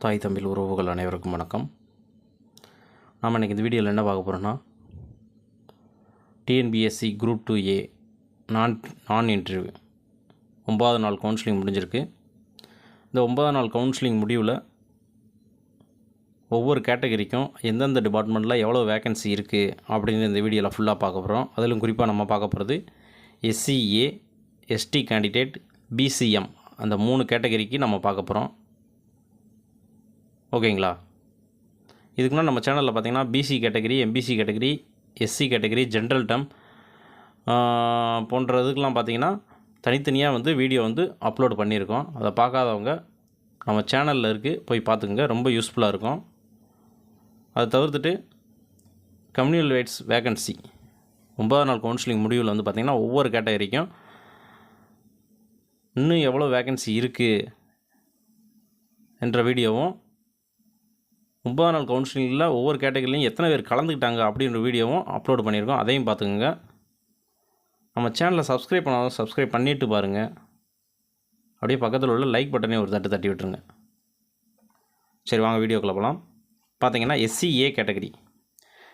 தாய் தமிழ் உறவுகள் அனைவருக்கும் வணக்கம். நாம் இன்றைக்கி இந்த வீடியோவில் என்ன பார்க்க போகிறோன்னா, டிஎன்பிஎஸ்சி குரூப் 2A நான் இன்டர்வியூ 9வது நாள் கவுன்சிலிங் முடிஞ்சிருக்கு. இந்த 9வது நாள் கவுன்சிலிங் முடிவில் ஒவ்வொரு கேட்டகரிக்கும் எந்தெந்த டிபார்ட்மெண்ட்டில் எவ்வளோ வேக்கன்சி இருக்குது அப்படின்னு இந்த வீடியோவில் ஃபுல்லாக பார்க்க போகிறோம். அதிலும் குறிப்பாக நம்ம பார்க்க போகிறது SCA, ST கேண்டிடேட், BCM அந்த 3 கேட்டகரிக்கு நம்ம பார்க்க போகிறோம். ஓகேங்களா? இதுக்குன்னா நம்ம சேனலில் பார்த்திங்கன்னா BC category, MBC category, SC category, general term போன்ற இதுக்கெலாம் பார்த்திங்கன்னா தனித்தனியாக வீடியோ அப்லோட் பண்ணியிருக்கோம். அதை பார்க்காதவங்க நம்ம சேனலில் இருக்குது, போய் பார்த்துக்குங்க, ரொம்ப யூஸ்ஃபுல்லாக இருக்கும். அதை தவிர்த்துட்டு கம்யூனல் ரைட்ஸ் வேக்கன்சி 9வது நாள் கவுன்சிலிங் முடிவில் பார்த்திங்கன்னா ஒவ்வொரு கேட்டகரிக்கும் இன்னும் எவ்வளோ வேக்கன்சி இருக்குது என்ற வீடியோவும், 9வது நாள் கவுன்சிலிங்கில் ஒவ்வொரு கேட்டகரிலையும் எத்தனை பேர் கலந்துக்கிட்டாங்க அப்படின்ற வீடியோவும் அப்லோட் பண்ணியிருக்கோம். அதையும் பார்த்துக்குங்க. நம்ம சேனலை சப்ஸ்கிரைப் பண்ணாலும் சப்ஸ்கிரைப் பண்ணிவிட்டு பாருங்கள். அப்படியே பக்கத்தில் உள்ள லைக் பட்டனே ஒரு தட்டி விட்டுருங்க. சரி, வாங்க வீடியோக்குள்ளே போகலாம். பார்த்தீங்கன்னா SCA கேட்டகரி.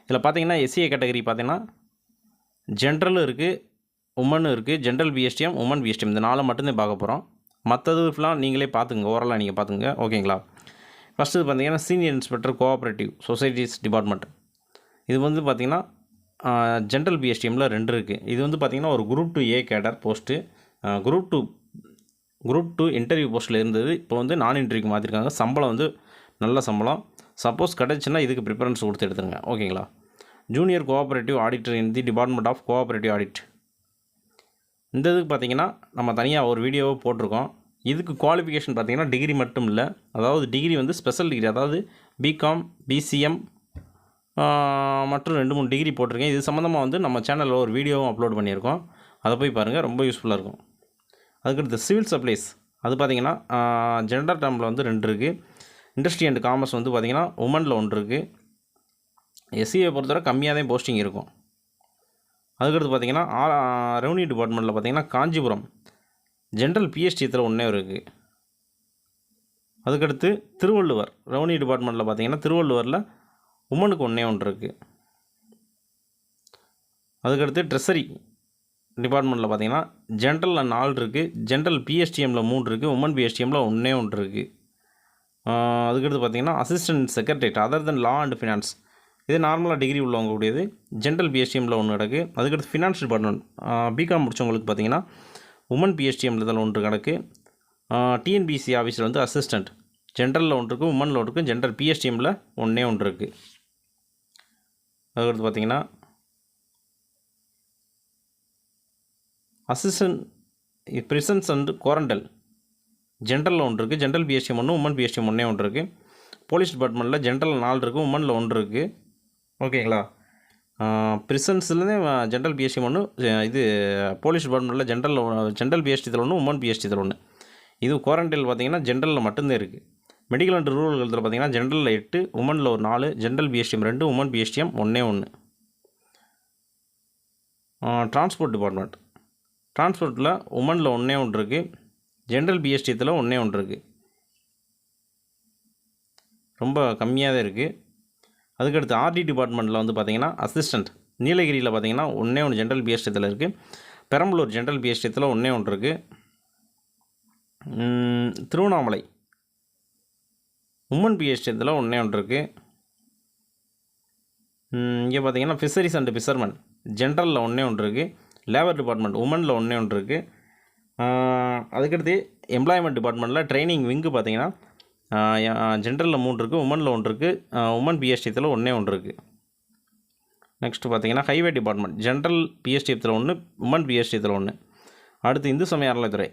இதில் பார்த்தீங்கன்னா SCA கேட்டகரி பார்த்தீங்கன்னா ஜென்ரலும் இருக்குது, உமனும் இருக்குது. ஜென்ரல் BSTM, உமன் BSTM இந்த 4 மட்டும்தான் பார்க்க போகிறோம். மற்றது ஃபுல்லாக நீங்களே பார்த்துங்க, ஓரலாக நீங்கள் பார்த்துங்க. ஓகேங்களா? ஃபஸ்ட்டு பார்த்தீங்கன்னா senior inspector cooperative societies department. இது பார்த்திங்கன்னா ஜென்ரல் BSTMல 2 இருக்குது. இது பார்த்திங்கன்னா ஒரு குரூப் 2A கேடர் போஸ்ட்டு. குரூப் 2 இன்டர்வியூ போஸ்ட்டில் இருந்தது. இப்போ நான் இன்டர்வியூக்கு மாற்றிருக்காங்க. சம்பளம் நல்ல சம்பளம். சப்போஸ் கிடச்சுன்னா இதுக்கு ப்ரிஃபரன்ஸ் கொடுத்து எடுத்துருங்க. ஓகேங்களா? Junior cooperative auditor in the department of cooperative audit. இந்த இதுக்கு பார்த்திங்கன்னா நம்ம தனியாக ஒரு வீடியோவை போட்டிருக்கோம். இதுக்கு குவாலிஃபிகேஷன் பார்த்திங்கன்னா டிகிரி மட்டும் இல்லை, அதாவது டிகிரி ஸ்பெஷல் டிகிரி, அதாவது பிகாம், BCM மற்றும் 2-3 டிகிரி போட்டிருக்கேன். இது சம்மந்தமாக நம்ம சேனலில் ஒரு வீடியோவும் அப்லோட் பண்ணியிருக்கோம். அதை போய் பாருங்கள், ரொம்ப யூஸ்ஃபுல்லாக இருக்கும். அதுக்கடுத்து சிவில் சப்ளைஸ். அது பார்த்திங்கன்னா ஜென்ரல் டேர்மில் 2 இருக்குது. இண்டஸ்ட்ரி அண்ட் காமர்ஸ் பார்த்திங்கன்னா உமனில் 1 இருக்குது. SCA பொறுத்தவரை கம்மியாக தான் போஸ்டிங் இருக்கும். அதுக்கடுத்து பார்த்திங்கன்னா ரெவன்யூ டிபார்ட்மெண்ட்டில் பார்த்திங்கன்னா காஞ்சிபுரம் ஜென்ரல் PSTத்தில் 1 இருக்குது. அதுக்கடுத்து திருவள்ளுவர் ரெவன்யூ டிபார்ட்மெண்ட்டில் பார்த்திங்கன்னா திருவள்ளுவரில் உமனுக்கு 1 இருக்குது. அதுக்கடுத்து ட்ரெஸரி டிபார்ட்மெண்ட்டில் பார்த்திங்கன்னா ஜென்ரலில் 4 இருக்குது. ஜென்ரல் PSTMல 3 இருக்குது. உமன் BSTMல 1 இருக்குது. அதுக்கடுத்து பார்த்திங்கன்னா assistant secretariat other then law and finance. இது நார்மலாக டிகிரி உள்ளவங்க கூடியது. ஜென்ரல் BSTMல 1 கிடக்கு. அதுக்கடுத்து ஃபினான்ஸ் டிபார்ட்மெண்ட் பிகாம் முடித்தவங்களுக்கு பார்த்திங்கன்னா உமன் BSTMல 1 கிடக்கு. TNPSC ஆஃபீஸில் அசிஸ்டண்ட் ஜென்ரலில் 1 இருக்குது, உமனில் 1 இருக்குது. ஜென்ரல் PSTMல 1 இருக்குது. அதுக்கடுத்து பார்த்திங்கன்னா அசிஸ்டன்ட் பிரிசன்ஸ் அண்ட் குவாரண்டல் ஜென்ரலில் 1 இருக்குது. ஜென்ரல் BSTM 1, உமன் BSTM 1 இருக்குது. போலீஸ் டிபார்ட்மெண்ட்டில் ஜென்ரல் 4 இருக்குது, உமனில் 1 இருக்குது. ஓகேங்களா? பிரிசன்ஸ்லேருந்து ஜென்ரல் BSTM 1, இது போலீஸ் டிபார்ட்மெண்ட்டில் ஜென்ரல் BSTத்தில் 1, உமன் BSTத்தில் 1. இது குவாரண்டைல் பார்த்திங்கன்னா ஜென்ரலில் மட்டும்தான் இருக்குது. மெடிக்கல் அண்ட் ரூரல் ஹெல்த்தில் பார்த்திங்கன்னா ஜென்ரலில் 8, உமனில் 4, general BSTM 2, women BSTM 1. Transport department டிரான்ஸ்போர்ட்டில் உமனில் 1 இருக்குது. ஜென்ரல் BSTத்தில் 1 இருக்குது. ரொம்ப கம்மியாக தான் இருக்குது. அதுக்கடுத்து RD டிபார்ட்மெண்ட்டில் பார்த்திங்கன்னா அசிஸ்டண்ட் நீலகிரியில் பார்த்திங்கன்னா 1 ஜென்ரல் BSTத்தில் இருக்குது. பெரம்பலூர் ஜென்ரல் BSTத்தில் 1 இருக்குது. திருவண்ணாமலை உமன் BSTத்தில் 1 இருக்குது. இங்கே பார்த்திங்கன்னா ஃபிஷரிஸ் அண்ட் ஃபிஷர்மன் ஜென்ரலில் 1 இருக்குது. லேபர் டிபார்ட்மெண்ட் உமனில் 1 இருக்குது. அதுக்கடுத்து எம்ப்ளாய்மெண்ட் டிபார்ட்மெண்ட்டில் ட்ரைனிங் விங்கு பார்த்திங்கன்னா ஜென்ரலில் 3 இருக்குது, உமனில் 1 இருக்குது. உமன் BSTத்தில் 1 இருக்குது. நெக்ஸ்ட்டு பார்த்திங்கன்னா ஹைவே டிபார்ட்மெண்ட் ஜென்ரல் BSTத்தில் 1, உமன் BSTத்தில் 1. அடுத்து இந்து சமய அறநிலையத்துறை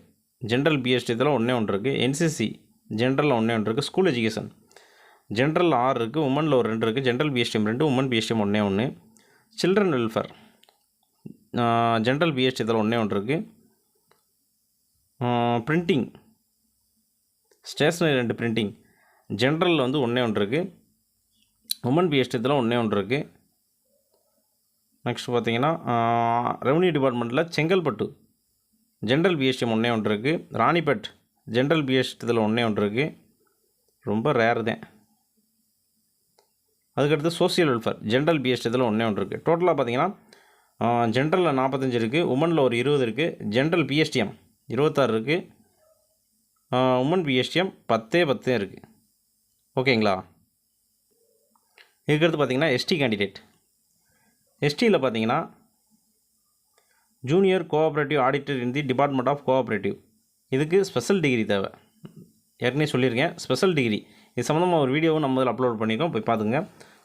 ஜென்ரல் BSTத்தில் 1 இருக்குது. NCC ஜென்ரலில் 1 இருக்குது. ஸ்கூல் எஜுகேஷன் ஜென்ரல் 6 இருக்குது, உமனில் 2 இருக்குது. General BSTM 2, women BSTM 1. Children welfare general BSTத்தில் 1 இருக்குது. பிரிண்டிங் ஸ்டேஷ்னரி 2 பிரிண்டிங் ஜென்ரலில் 1 இருக்குது. உமன் BSTத்தில் 1 இருக்குது. நெக்ஸ்ட் பார்த்திங்கன்னா ரெவன்யூ டிபார்ட்மெண்ட்டில் செங்கல்பட்டு ஜென்ரல் BSTM 1 இருக்குது. ராணிப்பேட் ஜென்ரல் BSTத்தில் 1 இருக்குது. ரொம்ப ரேர் தான். அதுக்கடுத்து சோசியல் வெல்ஃபேர் ஜென்ரல் பிஎஸ்டி இதில் ஒன்றே ஒன்று இருக்குது. டோட்டலாக பார்த்தீங்கன்னா ஜென்ரலில் 45 இருக்குது, உமனில் ஒரு 20 இருக்குது, ஜென்ரல் பிஎஸ்டிஎம் 26 இருக்குது, உமன் பிஎஸ்டிஎம் 10 இருக்குது. ஓகேங்களா. இதுக்கடுத்து பார்த்தீங்கன்னா எஸ்டி கேண்டிடேட். எஸ்டியில் பார்த்தீங்கன்னா junior cooperative auditor in the department of cooperative. இதுக்கு ஸ்பெஷல் டிகிரி தேவை. ஏற்கனவே சொல்லியிருக்கேன், ஸ்பெஷல் டிகிரி. இது சம்மந்தமாக ஒரு வீடியோவும் நம்ம இதில் அப்லோட் பண்ணியிருக்கோம், போய் பார்த்துங்க.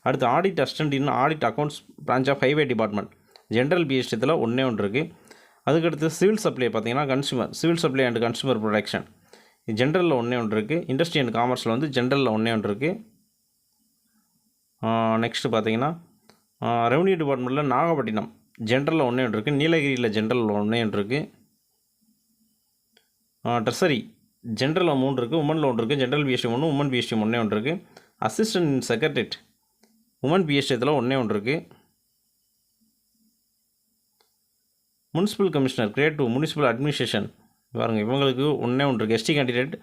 அடுத்து audit assistant in audit accounts branch of highway department general பிஎஸ்டியில் ஒன்றே ஒன்று இருக்குது. அதுக்கடுத்து சிவில் சப்ளை பார்த்தீங்கன்னா civil supply and consumer production இது ஜென்ரலில் ஒன்றே ஒன்று இருக்குது. இண்டஸ்ட்ரி அண்ட் காமர்ஸில் வந்து ஜென்ரலில் ஒன்றே ஒன்று இருக்குது. நெக்ஸ்ட்டு பார்த்தீங்கன்னா ரெவன்யூ டிபார்ட்மெண்ட்டில் நாகப்பட்டினம் ஜென்ரலில் ஒன்றே ஒன்று இருக்குது. நீலகிரியில் ஜென்ரலில் ஒன்றே ஒன்று இருக்குது. ட்ரெஸரி ஜென்ரலில் 3 இருக்குது, உமனில் 1 இருக்குது. ஜென்ரல் பிஎஸ்டி 1, உமன் பிஎஸ்டி ஒன்றே ஒன்று இருக்குது. அசிஸ்டன்ட் செக்ரட்டரியேட் உமன் பிஎஸ்டியில் ஒன்றே ஒன்று இருக்குது. Municipal commissioner grade 2 municipal administration பாருங்கள், இவங்களுக்கு ஒன்றே ஒன்று இருக்குது. எஸ்டி கேண்டிடேட்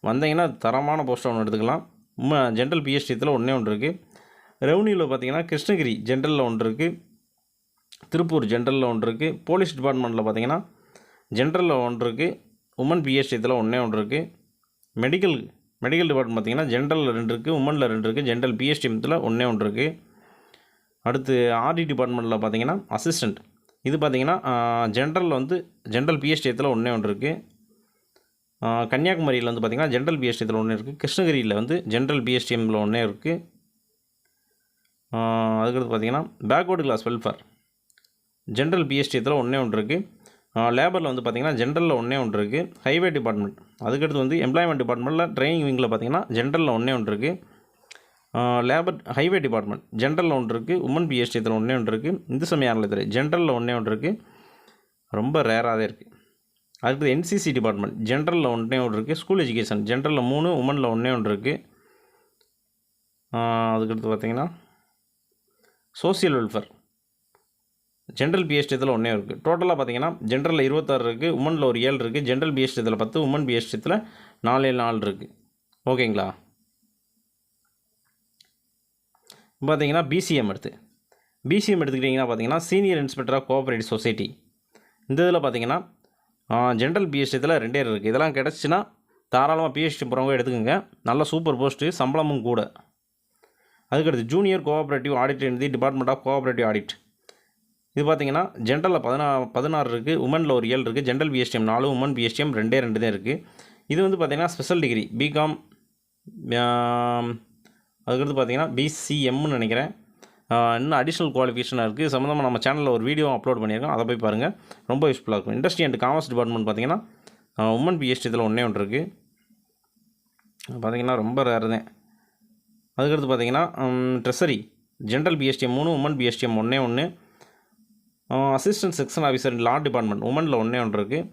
வந்தீங்கன்னா தரமான போஸ்ட்டை ஒன்று எடுத்துக்கலாம். ஜென்ரல் பிஎஸ்டியில் ஒன்றே ஒன்று இருக்குது. ரெவன்யூவில் பார்த்தீங்கன்னா கிருஷ்ணகிரி ஜென்ரலில் 1 இருக்குது, திருப்பூர் ஜென்ரலில் 1 இருக்குது. போலீஸ் டிபார்ட்மெண்ட்டில் பார்த்தீங்கன்னா ஜென்ரலில் 1 இருக்குது, உமன் பிஎஸ்டியில் ஒன்றே ஒன்று இருக்குது. மெடிக்கல் டிபார்ட்மெண்ட் பார்த்தீங்கன்னா ஜென்ரலில் 2 இருக்குது, உமனில் 2 இருக்குது. ஜென்ரல் பிஎஸ்டிஎம்த்தில் ஒன்றே ஒன்று இருக்குது. அடுத்து ஆர்டி டிபார்ட்மெண்ட்டில் பார்த்தீங்கன்னா அசிஸ்டண்ட் இது பார்த்தீங்கன்னா ஜென்ரலில் வந்து ஜென்ரல் பிஎஸ்டிஎத்தில் ஒன்றே ஒன்று இருக்குது. கன்னியாகுமரியில் வந்து பார்த்திங்கன்னா ஜென்ரல் பிஎஸ்டிஎத்தில் ஒன்றே இருக்குது. கிருஷ்ணகிரியில் வந்து ஜென்ரல் பிஎஸ்டிஎம்மில் ஒன்றே இருக்குது. அதுக்கடுத்து பார்த்திங்கன்னா பேக்வர்டு கிளாஸ் வெல்ஃபேர் ஜென்ரல் பிஎஸ்டிஎத்தில் ஒன்றே ஒன்று இருக்குது. லேபரில் வந்து பார்த்திங்கன்னா ஜென்ரலில் ஒன்றே ஒன்று இருக்குது. ஹைவே டிபார்ட்மெண்ட் அதுக்கடுத்து வந்து எம்ப்ளாய்மெண்ட் டிபார்ட்மெண்ட்டில் ட்ரைனிங் விங்கில் பார்த்திங்கன்னா ஜென்ரலில் ஒன்றே ஒன்று இருக்குது. லேபர் ஹைவே டிபார்ட்மெண்ட் ஜென்ரலில் 1 இருக்குது, உமன் பிஎஸ்டிஎத்தில் ஒன்றே ஒன்று இருக்குது. இந்து சமய அறநிலையத்துறை ஜென்ரலில் ஒன்றே ஒன்று இருக்குது, ரொம்ப ரேராகவே இருக்குது. அடுத்து என்சிசி டிபார்ட்மெண்ட் ஜென்ரலில் ஒன்றே ஒன்று இருக்குது. ஸ்கூல் எஜுகேஷன் ஜென்ரலில் 3, உமனில் ஒன்றே ஒன்று இருக்குது. அதுக்கடுத்து பார்த்திங்கன்னா சோசியல் வெல்ஃபேர் ஜென்ரல் பிஎஸ்டிஎத்தில் ஒன்றே இருக்குது. டோட்டலாக பார்த்திங்கன்னா ஜென்ரலில் 26 இருக்குது, உமனில் ஒரு 7 இருக்குது. ஜென்ரல் பிஎஸ்டிஎத்தில் 10, உமன் பிஎஸ்டிஎத்தில் 4 இருக்குது. ஓகேங்களா. பார்த்தீங்கன்னா பிசிஎம் எடுத்துக்கிட்டிங்கன்னா பார்த்தீங்கன்னா senior inspector of cooperative society. இந்த இதில் பார்த்தீங்கன்னா ஜென்ரல் பிஎஸ்டியில் 2 இருக்குது. இதெல்லாம் கிடச்சின்னா தாராளமாக பிஎஸ்டி போகிறவங்க எடுத்துக்கோங்க, நல்ல சூப்பர் போஸ்ட்டு, சம்பளமும் கூட. அதுக்கடுத்து junior cooperative auditor in the department of cooperative audit. இது பார்த்தீங்கன்னா ஜென்ரலில் 16 இருக்குது, உமனில் ஒரு 7 இருக்குது. ஜென்ரல் பிஎஸ்டிஎம் 4, உமன் பிஎஸ்டிஎம் 2 தான் இருக்குது. இது வந்து பார்த்திங்கன்னா ஸ்பெஷல் டிகிரி பிகாம், அதுக்கடுத்து பார்த்திங்கன்னா பிசிஎம்னு நினைக்கிறேன். இன்னும் அடிஷ்னல் குவாலிஃபிகேஷனாக இருக்குது. சம்மந்தமாக நம்ம சேனலில் ஒரு வீடியோ அப்லோட் பண்ணியிருக்கோம், அதை போய் பாருங்கள், ரொம்ப யூஸ்ஃபுல்லாக இருக்கும். இண்டஸ்ட்ரி அண்ட் காமர்ஸ் டிபார்ட்மெண்ட் பார்த்திங்கன்னா உமன் பிஎஸ்டியில் ஒன்றே ஒன்று இருக்குது. பார்த்திங்கன்னா ரொம்ப ரேர் தான். அதுக்கடுத்து பார்த்திங்கன்னா treasury general BSTM 3, women PSTM ஒன்றே ஒன்று. Assistant section officer law department உமனில் ஒன்றே ஒன்று இருக்குது.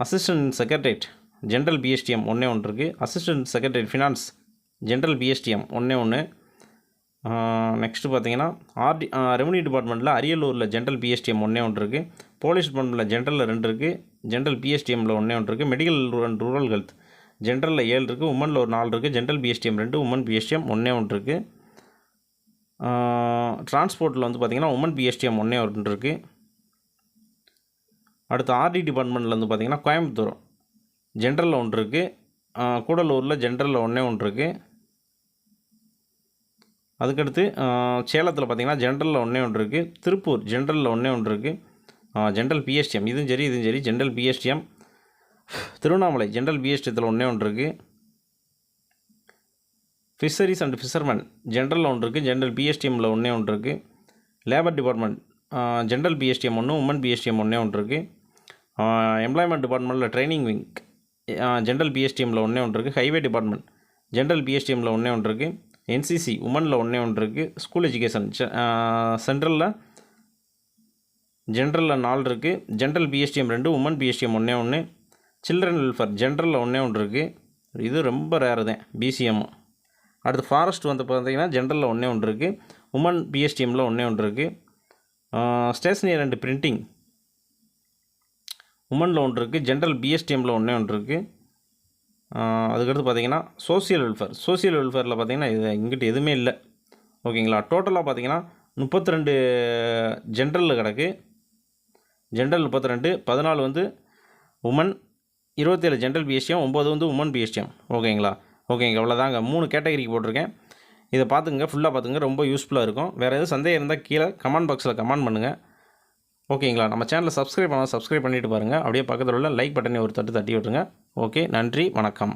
அசிஸ்டன்ட் செக்ரட்டரியேட் ஜென்ரல் பிஎஸ்டிஎம் ஒன்றே ஒன்று இருக்குது. Assistant secretariat finance general PSTM ஒன்றே ஒன்று. நெக்ஸ்ட்டு பார்த்தீங்கன்னா ரெவன்யூ டிபார்ட்மெண்ட்டில் அரியலூரில் ஜென்ரல் பிஎஸ்டிஎம் ஒன்றே ஒன்று இருக்குது. போலீஸ் டிபார்ட்மெண்ட்டில் ஜென்ரலில் 2 இருக்குது, ஜென்ரல் பிஎஸ்டிஎம்மில் ஒன்றே ஒன்று இருக்குது. மெடிக்கல் அண்ட் ரூரல் ஹெல்த் ஜென்ரலில் 7 இருக்குது, உமனில் ஒரு 4 இருக்குது. ஜென்ரல் பிஎஸ்டிஎம் 2, உமன் பிஎஸ்டிஎம் ஒன்றே ஒன்று இருக்குது. டிரான்ஸ்போர்ட்டில் வந்து பார்த்திங்கன்னா உமன் பிஎஸ்டிஎம் ஒன்றே ஒன்று இருக்குது. அடுத்து ஆர்டி டிபார்ட்மெண்ட்டில் வந்து பார்த்திங்கன்னா கோயம்புத்தூர் ஜென்ரலில் 1 இருக்குது, கூடலூரில் ஜென்ரலில் ஒன்றே ஒன்று இருக்குது. அதுக்கடுத்து சேலத்தில் பார்த்திங்கன்னா ஜென்ரலில் ஒன்றே ஒன்று இருக்குது. திருப்பூர் ஜென்ரலில் ஒன்றே ஒன்று இருக்குது. ஜென்ரல் பிஎஸ்டிஎம் இதுவும் சரி ஜென்ரல் பிஎஸ்டிஎம். திருவண்ணாமலை ஜென்ரல் பிஎஸ்டிஎத்தில் ஒன்றே ஒன்று இருக்குது. ஃபிஷரிஸ் அண்ட் ஃபிஷர்மேன் ஜென்ரலில் 1 இருக்குது, ஜென்ரல் பிஎஸ்டிஎம்மில் ஒன்றே ஒன்று இருக்குது. Labour department general PSTM 1, woman PSTM ஒன்றே ஒன்று இருக்குது. எம்ப்ளாய்மெண்ட் டிபார்ட்மெண்ட்டில் ட்ரைனிங் விங் ஜென்ரல் பிஎஸ்டிஎம்மில் ஒன்றே ஒன்று இருக்குது. ஹைவே டிபார்ட்மெண்ட் ஜென்ரல் பிஎஸ்டிஎம்மில் ஒன்றே ஒன்று இருக்குது. என்சிசி உமனில் ஒன்றே ஒன்று இருக்குது. ஸ்கூல் எஜுகேஷன் சென்ட்ரலில் ஜென்ரலில் 4 இருக்குது, ஜென்ரல் பிஎஸ்டிஎம் 2, உமன் பிஎஸ்டிஎம் ஒன்றே ஒன்று. சில்ட்ரன் வெல்ஃபேர் ஜென்ரலில் ஒன்றே ஒன்று இருக்குது. இது ரொம்ப ரேரு தான் பிசிஎம். அடுத்து ஃபாரஸ்ட் வந்து பார்த்திங்கன்னா ஜென்ரலில் ஒன்றே ஒன்று இருக்குது, உமன் பிஎஸ்டிஎம்மில் ஒன்றே ஒன்று இருக்குது. ஸ்டேஷனரி அண்ட் பிரிண்டிங் உமனில் 1 இருக்குது, ஜென்ரல் பிஎஸ்டிஎம்மில் ஒன்றே ஒன்று இருக்குது. அதுக்கடுத்து பார்த்தீங்கன்னா சோசியல் வெல்ஃபேரில் பார்த்தீங்கன்னா இது இங்கிட்டு எதுவுமே இல்லை. ஓகேங்களா. டோட்டலாக பார்த்தீங்கன்னா 32 ஜென்ரலில் கிடக்கு. ஜென்ரல் 32, 14 வந்து உமன், 27 ஜென்ரல் பிஎஸ்டிஎம், 9 வந்து உமன் பிஎஸ்டிஎம். ஓகேங்களா. ஓகேங்க, அவ்வளோதாங்க. 3 கேட்டகரிக்கு போட்டிருக்கேன். இதை பார்த்துங்க, ஃபுல்லாக பார்த்துங்க, ரொம்ப யூஸ்ஃபுல்லாக இருக்கும். வேறு எதுவும் சந்தேகம் இருந்தால் கீழே கமெண்ட் பாக்ஸில் கமெண்ட் பண்ணுங்கள். ஓகேங்களா. நம்ம சேனலை சப்ஸ்கிரைப் பண்ணிவிட்டு பாருங்கள். அப்படியே பக்கத்தில் உள்ள லைக் பட்டனை ஒரு தட்டி விட்டுருங்க. ஓகே, நன்றி, வணக்கம்.